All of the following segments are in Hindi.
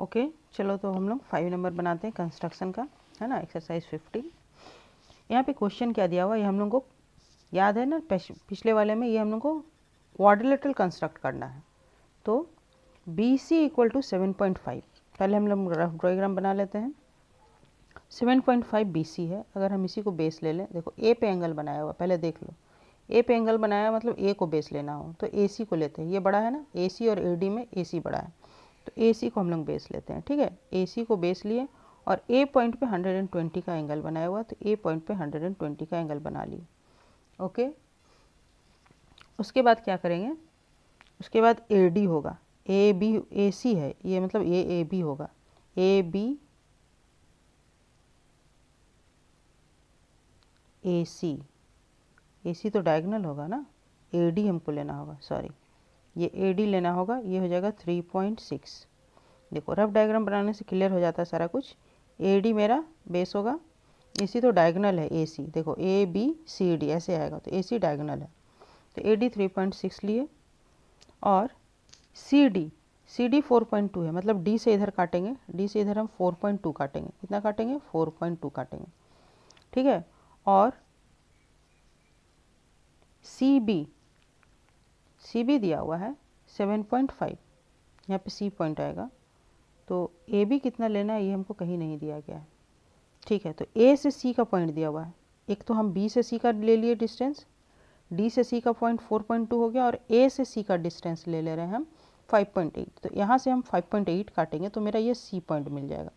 ओके चलो तो हम लोग 5 नंबर बनाते हैं कंस्ट्रक्शन का, है ना, एक्सरसाइज 50। यहाँ पे क्वेश्चन क्या दिया हुआ, ये हम लोग को याद है ना, पिछले वाले में ये हम लोग को क्वाड्रिलेटरल कंस्ट्रक्ट करना है। तो बी सी इक्वल टू 7.5, पहले हम लोग रफ डायग्राम बना लेते हैं। 7.5 बी सी है, अगर हम इसी को बेस ले लें, देखो ए पे एंगल बनाया हुआ, पहले देख लो ए पे एंगल बनाया मतलब ए को बेस लेना हो तो ए सी को लेते हैं, ये बड़ा है ना, ए सी और ए डी में ए सी बड़ा है तो ए सी को हम लोग बेस लेते हैं, ठीक है। ए सी को बेस लिए और ए पॉइंट पे 120 का एंगल बनाया हुआ तो ए पॉइंट पे 120 का एंगल बना लिए। ओके, उसके बाद क्या करेंगे, उसके बाद ए डी होगा, ए बी ए सी है ये, मतलब ए बी होगा, ए बी ए सी तो डायगोनल होगा ना, ए डी हमको लेना होगा, सॉरी ये ए डी लेना होगा, ये हो जाएगा 3.6। देखो रफ डायग्राम बनाने से क्लियर हो जाता है सारा कुछ। ए डी मेरा बेस होगा, ए सी तो डायगोनल है, ए सी देखो ए बी सी डी ऐसे आएगा तो ए सी डायगोनल है तो ए डी 3.6 लिए। और सी डी 4.2 है, मतलब डी से इधर काटेंगे, डी से इधर हम 4.2 काटेंगे, कितना काटेंगे 4.2 काटेंगे, ठीक है। और सी बी दिया हुआ है 7.5, यहाँ पे सी पॉइंट आएगा तो ए बी कितना लेना है ये हमको कहीं नहीं दिया गया है, ठीक है। तो ए से सी का पॉइंट दिया हुआ है, एक तो हम बी से सी का ले लिए डिस्टेंस, डी से सी का पॉइंट 4.2 हो गया और ए से सी का डिस्टेंस ले रहे हैं हम 5.8, तो यहाँ से हम 5.8 काटेंगे तो मेरा ये सी पॉइंट मिल जाएगा,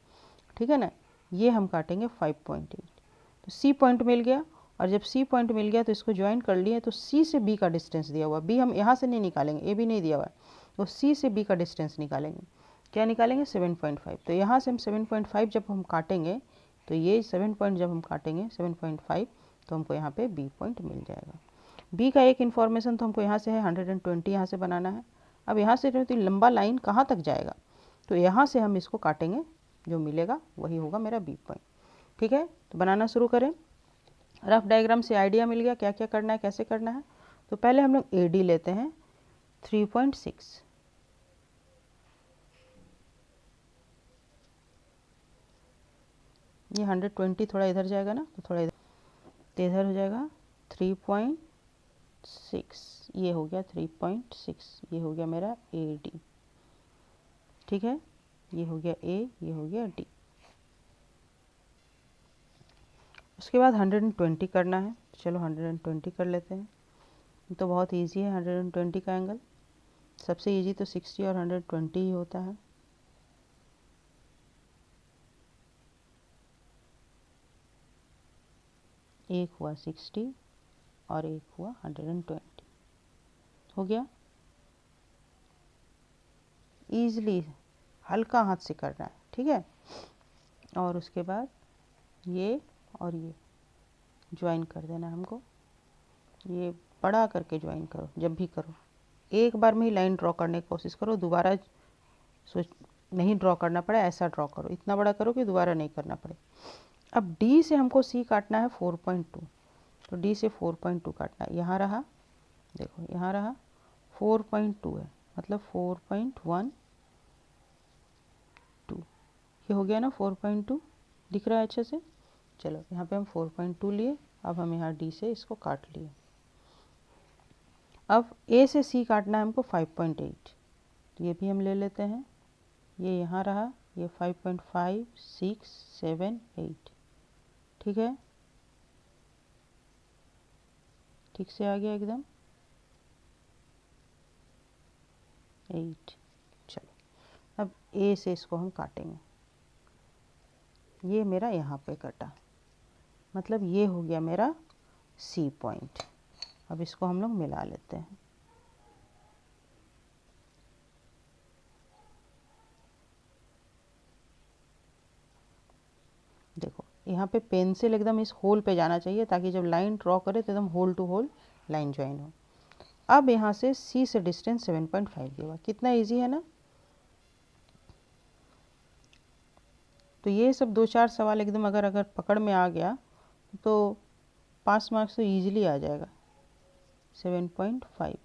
ठीक है ना। ये हम काटेंगे 5.8 तो सी पॉइंट मिल गया। और जब सी पॉइंट मिल गया तो इसको ज्वाइन कर लिए, तो सी से बी का डिस्टेंस दिया हुआ, बी हम यहाँ से नहीं निकालेंगे, ए बी नहीं दिया हुआ है, तो सी से बी का डिस्टेंस निकालेंगे, क्या निकालेंगे 7.5। तो यहाँ से हम 7.5 जब हम काटेंगे तो ये 7 पॉइंट जब हम काटेंगे 7.5 तो हमको यहाँ पे बी पॉइंट मिल जाएगा। बी का एक इन्फॉर्मेशन तो हमको यहाँ से है 120 यहाँ से बनाना है। अब यहाँ से तो लंबा लाइन कहाँ तक जाएगा, तो यहाँ से हम इसको काटेंगे, जो मिलेगा वही होगा मेरा बी पॉइंट, ठीक है। तो बनाना शुरू करें। रफ डायग्राम से आइडिया मिल गया क्या क्या करना है, कैसे करना है। तो पहले हम लोग ए डी लेते हैं 3.6, ये 120 थोड़ा इधर जाएगा ना तो थोड़ा इधर हो जाएगा 3.6, ये हो गया 3.6, ये हो गया मेरा ए डी, ठीक है। ये हो गया ए, ये हो गया डी। उसके बाद 120 करना है, चलो 120 कर लेते हैं। तो बहुत इजी है 120 का एंगल, सबसे इजी तो 60 और 120 ही होता है। एक हुआ 60 और एक हुआ 120, हो गया। ईज़िली हल्का हाथ से करना है, ठीक है। और उसके बाद ये और ये ज्वाइन कर देना हमको, ये बड़ा करके ज्वाइन करो, जब भी करो एक बार में ही लाइन ड्रॉ करने की कोशिश करो, दोबारा सोच नहीं ड्रॉ करना पड़े, ऐसा ड्रॉ करो, इतना बड़ा करो कि दोबारा नहीं करना पड़े। अब डी से हमको सी काटना है 4.2, तो डी से 4.2 काटना है, यहाँ रहा, देखो यहाँ रहा 4.2 है, मतलब 4.12, ये हो गया ना 4.2, दिख रहा है अच्छे से। चलो यहाँ पे हम 4.2 लिए, अब हम यहाँ डी से इसको काट लिए। अब ए से सी काटना है हमको 5.8, तो ये भी हम ले लेते हैं, ये यहाँ रहा, ये 5.5 6 7 8, ठीक है, ठीक से आ गया एकदम 8। चलो अब ए से इसको हम काटेंगे, ये मेरा यहाँ पे कटा, मतलब ये हो गया मेरा सी पॉइंट। अब इसको हम लोग मिला लेते हैं, देखो यहाँ पे पेंसिल एकदम इस होल पे जाना चाहिए ताकि जब लाइन ड्रॉ करे तो एकदम whole to whole line join हो। अब यहाँ से सी से डिस्टेंस 7.5 दिया हुआ, कितना इजी है ना। तो ये सब 2-4 सवाल एकदम अगर पकड़ में आ गया तो पास मार्क्स तो ईजिली आ जाएगा। 7.5,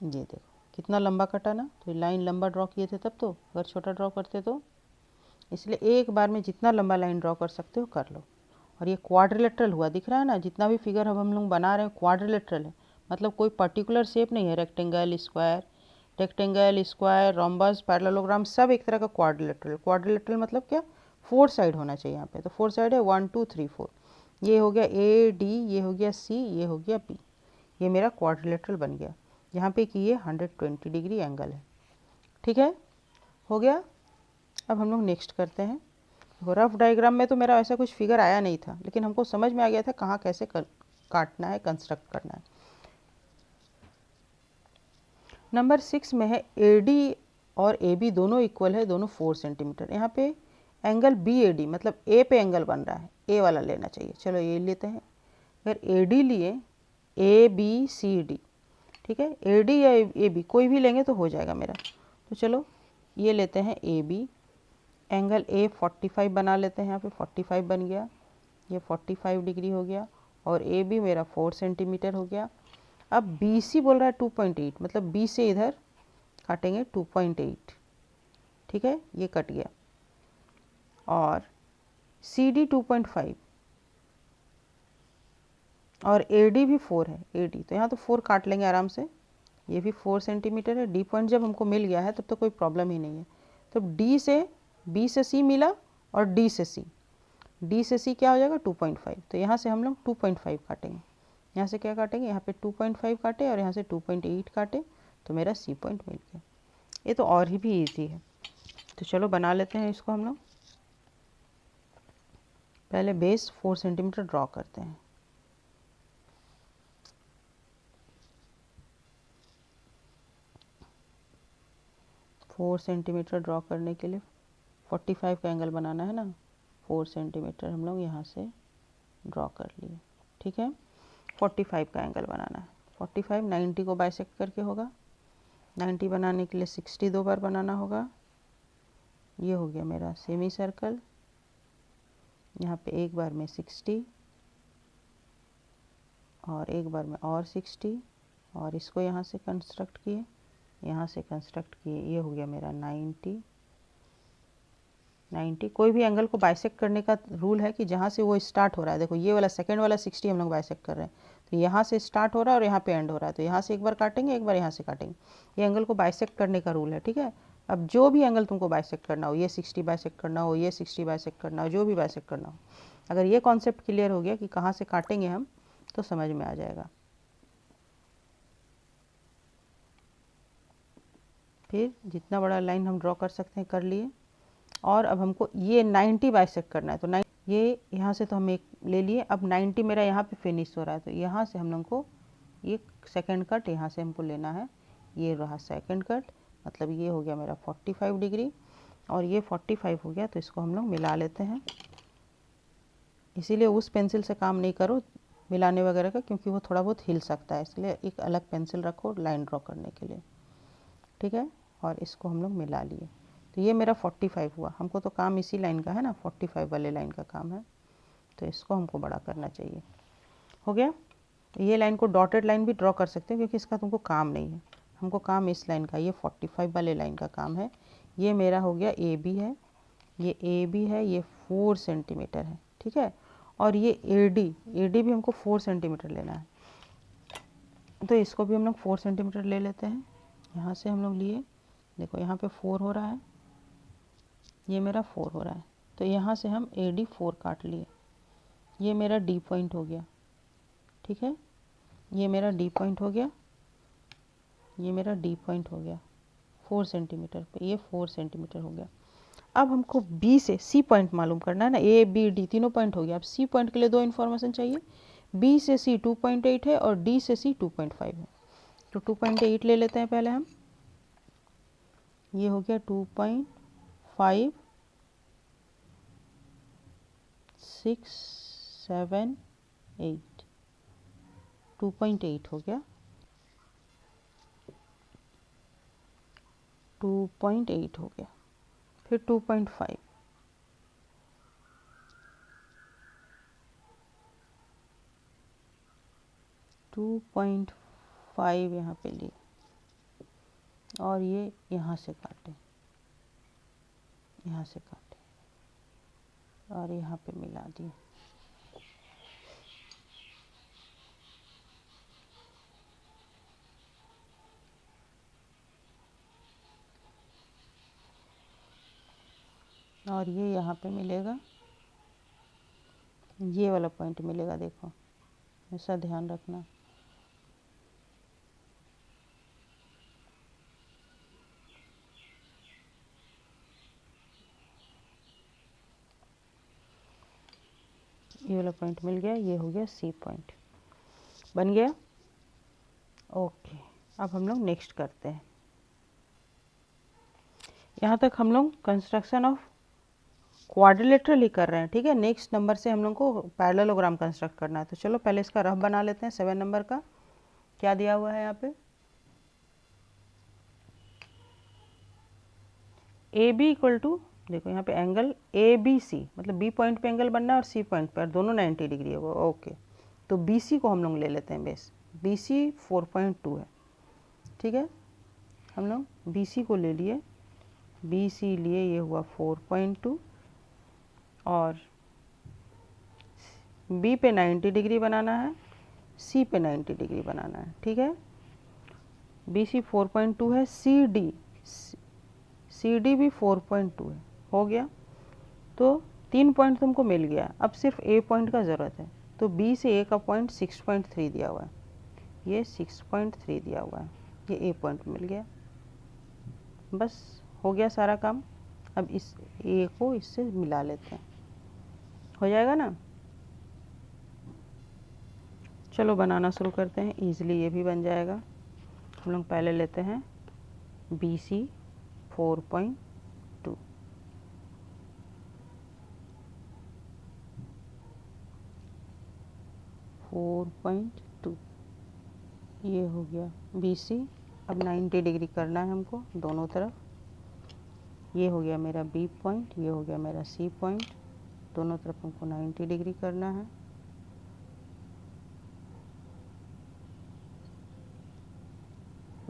ये देखो कितना लंबा कटा ना, तो लाइन लंबा ड्रॉ किए थे तब, तो अगर छोटा ड्रॉ करते तो, इसलिए एक बार में जितना लंबा लाइन ड्रॉ कर सकते हो कर लो। और ये क्वाड्रिलेटरल हुआ, दिख रहा है ना, जितना भी फिगर अब हम लोग बना रहे हैं क्वाड्रिलेटरल है, मतलब कोई पर्टिकुलर शेप नहीं है, रेक्टेंगल, स्क्वायर, रोम्बस, पैरेललोग्राम, सब एक तरह का क्वाड्रिलेटरल। क्वाड्रिलेटरल मतलब क्या, 4 साइड होना चाहिए यहाँ पे, तो 4 साइड है, 1 2 3 4, ये हो गया ए डी, ये हो गया सी, ये हो गया बी, ये मेरा क्वाड्रिलेटरल बन गया। यहाँ पे कि ये 120 डिग्री एंगल है। ठीक है, हो गया। अब हम लोग नेक्स्ट करते हैं। रफ डायग्राम में तो मेरा ऐसा कुछ फिगर आया नहीं था, लेकिन हमको समझ में आ गया था कहाँ कैसे काटना है, कंस्ट्रक्ट करना है। नंबर 6 में है AD और AB दोनों इक्वल है, दोनों 4 सेंटीमीटर। यहाँ पे एंगल BAD मतलब A पे एंगल बन रहा है, A वाला लेना चाहिए। चलो ये लेते हैं। अगर AD लिए ABCD, ठीक है, AD या AB कोई भी लेंगे तो हो जाएगा मेरा। तो चलो ये लेते हैं AB, एंगल A 45 बना लेते हैं, यहाँ पे 45 बन गया, ये 45 डिग्री हो गया, और AB मेरा 4 सेंटीमीटर हो गया। अब BC बोल रहा है 2.8, मतलब B से इधर काटेंगे 2.8, ठीक है, ये कट गया। और CD 2.5 और AD भी 4 है, AD तो यहाँ तो 4 काट लेंगे आराम से, ये भी 4 सेंटीमीटर है। D पॉइंट जब हमको मिल गया है तब तो कोई प्रॉब्लम ही नहीं है। तो D से B से C मिला और D से C क्या हो जाएगा 2.5, तो यहाँ से हम लोग 2.5 काटेंगे। यहाँ से क्या काटेंगे, यहाँ पे 2.5 काटे और यहाँ से 2.8 काटे, तो मेरा C पॉइंट मिल गया। ये तो और भी ईजी है। तो चलो बना लेते हैं इसको हम लोग। पहले बेस 4 सेंटीमीटर ड्रॉ करते हैं। फोर सेंटीमीटर ड्रॉ करने के लिए 45 का एंगल बनाना है ना, 4 सेंटीमीटर हम लोग यहाँ से ड्रॉ कर लिए। ठीक है, 45 का एंगल बनाना है। 45 90 को बाइसेक्ट करके होगा, 90 बनाने के लिए 60 दो बार बनाना होगा। ये हो गया मेरा सेमी सर्कल, यहाँ पे एक बार में 60 और एक बार में और 60, और इसको यहाँ से कंस्ट्रक्ट किए, यहाँ से कंस्ट्रक्ट किए, ये हो गया मेरा 90। कोई भी एंगल को बाइसेक्ट करने का रूल है कि जहाँ से वो स्टार्ट हो रहा है, देखो ये वाला सेकंड वाला 60 हम लोग बाइसेक्ट कर रहे हैं, तो यहाँ से स्टार्ट हो रहा है और यहाँ पे एंड हो रहा है, तो यहाँ से एक बार काटेंगे, एक बार यहाँ से काटेंगे। ये एंगल को बाइसेक्ट करने का रूल है, ठीक है। अब जो भी एंगल तुमको बाइसेक्ट करना हो, ये 60 बाइसेक्ट करना हो, ये 60 बाइसेक्ट करना हो, जो भी बाइसेक्ट करना हो, अगर ये कॉन्सेप्ट क्लियर हो गया कि कहाँ से काटेंगे हम, तो समझ में आ जाएगा। फिर जितना बड़ा लाइन हम ड्रॉ कर सकते हैं कर लिए, और अब हमको ये 90 बाइसेक्ट करना है, तो ये यहाँ से तो हम एक ले लिए। अब 90 मेरा यहाँ पे फिनिश हो रहा है, तो यहाँ से हम लोग को ये सेकंड कट यहाँ से हमको लेना है, ये रहा सेकंड कट, मतलब ये हो गया मेरा 45 डिग्री, और ये 45 हो गया, तो इसको हम लोग मिला लेते हैं। इसीलिए उस पेंसिल से काम नहीं करो मिलाने वगैरह का, क्योंकि वो थोड़ा बहुत हिल सकता है, इसलिए एक अलग पेंसिल रखो लाइन ड्रॉ करने के लिए, ठीक है। और इसको हम लोग मिला लिए, तो ये मेरा 45 हुआ। हमको तो काम इसी लाइन का है ना, 45 वाले लाइन का काम है, तो इसको हमको बड़ा करना चाहिए। हो गया। ये लाइन को डॉटेड लाइन भी ड्रॉ कर सकते हैं, क्योंकि इसका तुमको काम नहीं है, हमको काम इस लाइन का, ये 45 वाले लाइन का काम है। ये मेरा हो गया AB है, ये AB है, ये 4 सेंटीमीटर है, ठीक है। और ये AD भी हमको 4 सेंटीमीटर लेना है, तो इसको भी हम लोग 4 सेंटीमीटर ले लेते हैं। यहाँ से हम लोग लिए, देखो यहाँ पे 4 हो रहा है, ये मेरा 4 हो रहा है, तो यहाँ से हम AD 4 काट लिए, ये मेरा D पॉइंट हो गया, ठीक है। ये मेरा D पॉइंट हो गया, ये मेरा D पॉइंट हो गया 4 सेंटीमीटर पे, ये 4 सेंटीमीटर हो गया। अब हमको B से C पॉइंट मालूम करना है ना, A B D तीनों पॉइंट हो गया। अब C पॉइंट के लिए दो इन्फॉर्मेशन चाहिए, B से C 2.8 है और D से C 2.5 है, तो 2.8 ले लेते हैं पहले हम। ये हो गया 2.5 6 7 8, 2.8 हो गया, 2.8 हो गया। फिर 2.5, 2.5 यहाँ पे लिए, और ये यहाँ से काटे, यहाँ से काटे और यहाँ पे मिला दिए। और ये यहाँ पे मिलेगा, ये वाला पॉइंट मिलेगा, देखो ऐसा ध्यान रखना। ये वाला पॉइंट मिल गया, ये हो गया सी पॉइंट, बन गया। ओके, अब हम लोग नेक्स्ट करते हैं। यहाँ तक हम लोग कंस्ट्रक्शन ऑफ क्वाड्रिलेटरल ही कर रहे हैं, ठीक है। नेक्स्ट नंबर से हम लोग को पैरेललोग्राम कंस्ट्रक्ट करना है। तो चलो पहले इसका रफ बना लेते हैं। 7 नंबर का क्या दिया हुआ है यहाँ पे, ए बी इक्वल टू, देखो यहाँ पे एंगल ए बी सी, मतलब बी पॉइंट पे एंगल बनना है और सी पॉइंट पर, दोनों 90 डिग्री है वो। ओके, तो बी सी को हम लोग ले लेते हैं बेस। बी सी 4.2 है, ठीक है। हम लोग बी सी को ले लिए, बी सी लिए, ये हुआ 4.2 और बी पे 90 डिग्री बनाना है, सी पे 90 डिग्री बनाना है, ठीक है। बी सी 4.2 है, सी डी भी 4.2 है, हो गया। तो 3 पॉइंट तुमको मिल गया, अब सिर्फ ए पॉइंट का ज़रूरत है। तो बी से ए का पॉइंट 6.3 दिया हुआ है, ये 6.3 दिया हुआ है, ये ए पॉइंट मिल गया। बस हो गया सारा काम। अब इस ए को इससे मिला लेते हैं, हो जाएगा ना। चलो बनाना शुरू करते हैं, ईजिली ये भी बन जाएगा। हम लोग पहले लेते हैं बी सी 4.2, ये हो गया बी सी। अब 90 डिग्री करना है हमको दोनों तरफ। ये हो गया मेरा बी पॉइंट, ये हो गया मेरा सी पॉइंट, दोनों तरफ हमको 90 डिग्री करना है।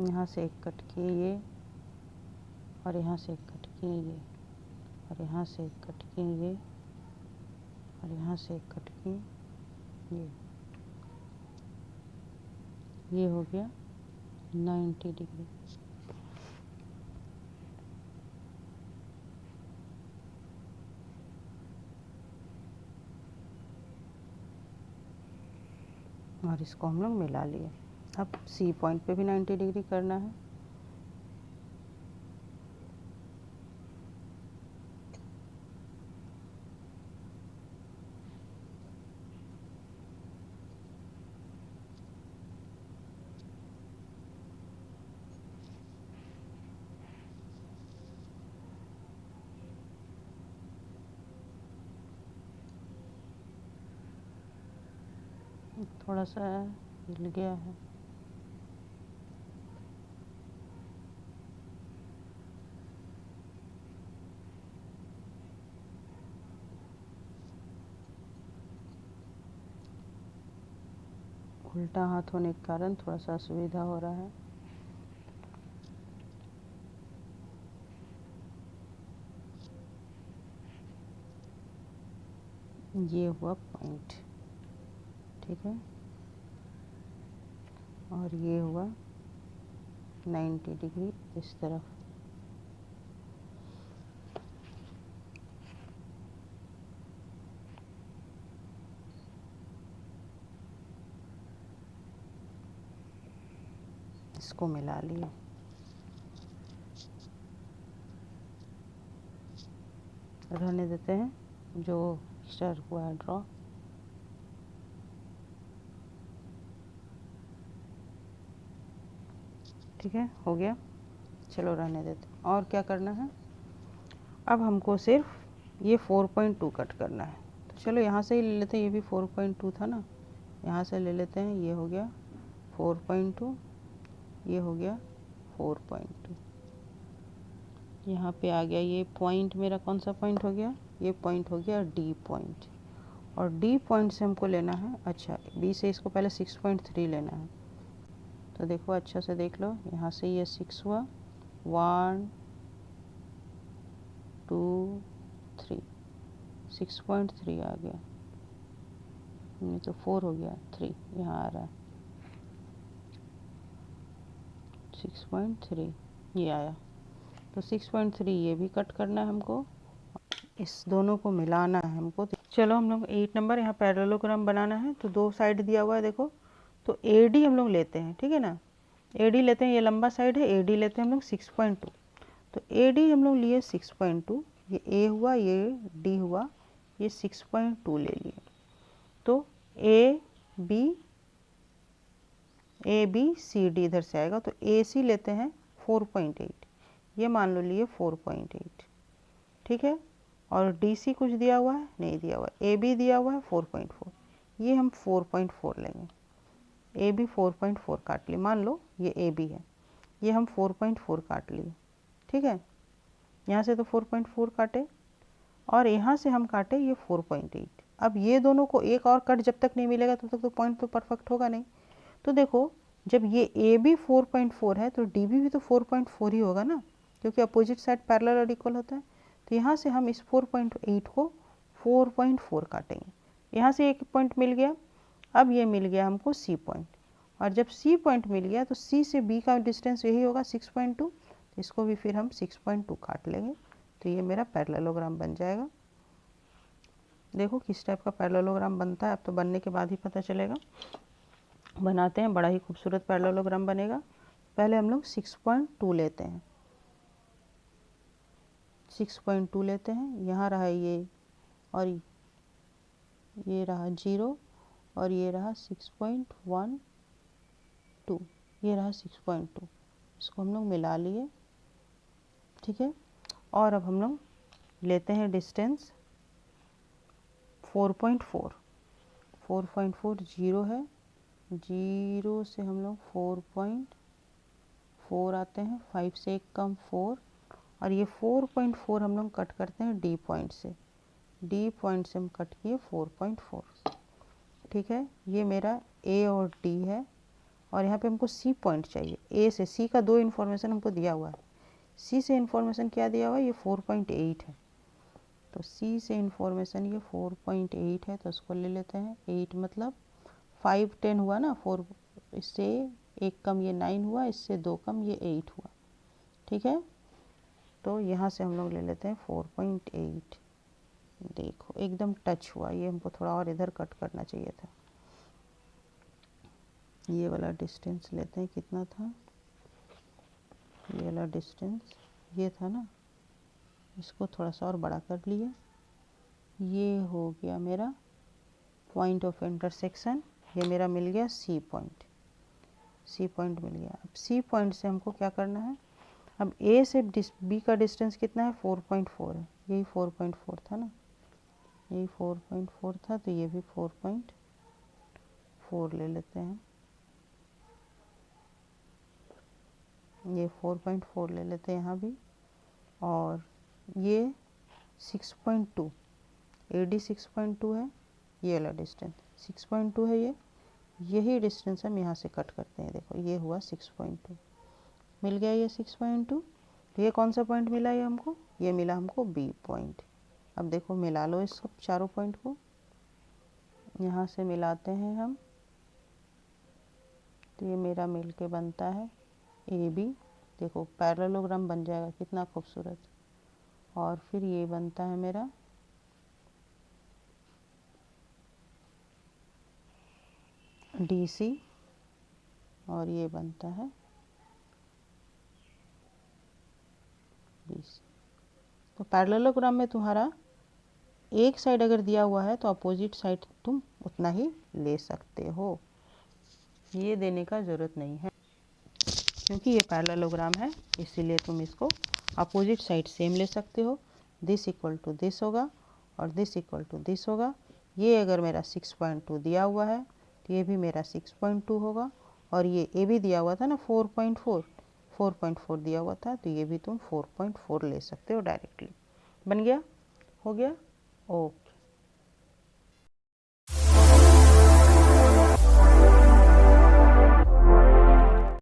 यहाँ से एक कट किए ये, और यहाँ से एक कट किए ये, और यहाँ से एक कट किए ये, और यहाँ से एक कट किए ये हो गया 90 डिग्री। और इसको हम लोग मिला लिए। अब सी पॉइंट पे भी 90 डिग्री करना है। थोड़ा सा हिल गया है, उल्टा हाथ होने के कारण थोड़ा सा असुविधा हो रहा है। ये हुआ पॉइंट, ठीक है। और ये हुआ 90 डिग्री इस तरफ। इसको मिला लिए। रहने देते हैं जो एक्स्ट्रा हुआ है ड्रॉ। ठीक है, हो गया। चलो रहने देते हैं। और क्या करना है, अब हमको सिर्फ ये 4.2 कट करना है। तो चलो यहाँ से ही ले लेते हैं, ये भी 4.2 था ना, यहाँ से ले लेते हैं। ये हो गया 4.2, ये हो गया 4.2। यहाँ पे आ गया ये पॉइंट, मेरा कौन सा पॉइंट हो गया, ये पॉइंट हो गया डी पॉइंट। और डी पॉइंट से हमको लेना है, अच्छा बी से इसको पहले 6.3 लेना है। तो देखो अच्छा से देख लो, यहाँ से ये 6 हुआ, 1 2 3, 6.3 आ गया, नहीं तो 4 हो गया, 3 यहाँ आ रहा है, 6.3 ये आया। तो 6.3 ये भी कट करना है हमको, इस दोनों को मिलाना है हमको। चलो हम लोग 8 नंबर यहाँ पैरेललोग्राम बनाना है। तो दो साइड दिया हुआ है देखो, तो AD हम लोग लेते हैं, ठीक है ना, AD लेते हैं, ये लंबा साइड है, AD लेते हैं हम लोग 6.2। तो AD हम लोग लिए 6.2, ये A हुआ, ये D हुआ, ये 6.2 ले लिए। तो ABCD इधर से आएगा, तो AC लेते हैं 4.8, ये मान लो लिए 4.8, ठीक है। और DC कुछ दिया हुआ है, नहीं दिया हुआ, AB दिया हुआ है 4.4, ये हम 4.4 लेंगे। AB 4.4 काट लिए, मान लो ये AB है, ये हम 4.4 काट लिए, ठीक है। यहाँ से तो 4.4 काटे और यहाँ से हम काटे ये 4.8। अब ये दोनों को एक और कट जब तक नहीं मिलेगा तब तक तो पॉइंट तो परफेक्ट होगा नहीं। तो देखो जब ये AB 4.4 है तो DB भी तो 4.4 ही होगा ना, क्योंकि अपोजिट साइड पैरेलल और इक्वल होता है। तो यहाँ से हम इस 4.8 को 4.4 काटेंगे, यहाँ से एक पॉइंट मिल गया। अब ये मिल गया हमको C पॉइंट, और जब C पॉइंट मिल गया तो C से B का डिस्टेंस यही होगा 6.2, तो इसको भी फिर हम 6.2 काट लेंगे। तो ये मेरा पैरेललोग्राम बन जाएगा। देखो किस टाइप का पैरेललोग्राम बनता है, अब तो बनने के बाद ही पता चलेगा। बनाते हैं, बड़ा ही खूबसूरत पैरेललोग्राम बनेगा। पहले हम लोग 6.2 लेते हैं, 6.2 लेते हैं, यहाँ रहा ये, और ये रहा 0, और ये रहा 6.12, ये रहा 6.2, इसको हम लोग मिला लिए, ठीक है। और अब हम लोग लेते हैं डिस्टेंस 4.4, 4.4 0 है, 0 से हम लोग 4.4 आते हैं, 5 से एक कम 4, और ये 4.4 हम लोग कट करते हैं D पॉइंट से, D पॉइंट से हम कट किए 4.4, ठीक है। ये मेरा A और D है, और यहाँ पे हमको C पॉइंट चाहिए। A से C का 2 इन्फॉर्मेशन हमको दिया हुआ है, C से इन्फॉर्मेशन क्या दिया हुआ है, ये 4.8 है। तो C से इन्फॉर्मेशन ये 4.8 है, तो उसको ले लेते हैं। 8 मतलब 5 10 हुआ ना, 4 इससे एक कम ये 9 हुआ, इससे 2 कम ये 8 हुआ, ठीक है। तो यहाँ से हम लोग ले लेते हैं 4.8। देखो एकदम टच हुआ, ये हमको थोड़ा और इधर कट करना चाहिए था। ये वाला डिस्टेंस लेते हैं, कितना था ये वाला डिस्टेंस, ये था ना, इसको थोड़ा सा और बड़ा कर लिया। ये हो गया मेरा पॉइंट ऑफ इंटरसेक्शन, ये मेरा मिल गया C पॉइंट, C पॉइंट मिल गया। अब C पॉइंट से हमको क्या करना है, अब A से B का डिस्टेंस कितना है, 4.4 है, यही 4.4 था ना, यही 4.4 था, तो ये भी 4.4 ले लेते हैं, ये 4.4 ले लेते हैं यहाँ भी। और ये 6.2, AD 6.2 है, ये वाला डिस्टेंस 6.2 है, यही डिस्टेंस हम यहाँ से कट करते हैं। देखो ये हुआ 6.2, मिल गया ये 6.2। तो ये कौन सा पॉइंट मिला ये हमको, ये मिला हमको B पॉइंट। अब देखो मिला लो इस सब चारों पॉइंट को, यहाँ से मिलाते हैं हम, तो ये मेरा मिल के बनता है AB। देखो पैरेललोग्राम बन जाएगा, कितना खूबसूरत। और फिर ये बनता है मेरा DC, और ये बनता है BC। तो पैरेललोग्राम में तुम्हारा एक साइड अगर दिया हुआ है तो अपोजिट साइड तुम उतना ही ले सकते हो, ये देने का ज़रूरत नहीं है, क्योंकि ये पैरेललोग्राम है इसीलिए तुम इसको अपोजिट साइड सेम ले सकते हो। दिस इक्वल टू दिस होगा और दिस इक्वल टू दिस होगा। ये अगर मेरा 6.2 दिया हुआ है तो ये भी मेरा 6.2 होगा, और ये भी दिया हुआ था ना 4.4 दिया हुआ था, तो ये भी तुम 4.4 ले सकते हो डायरेक्टली। बन गया, हो गया, ओके।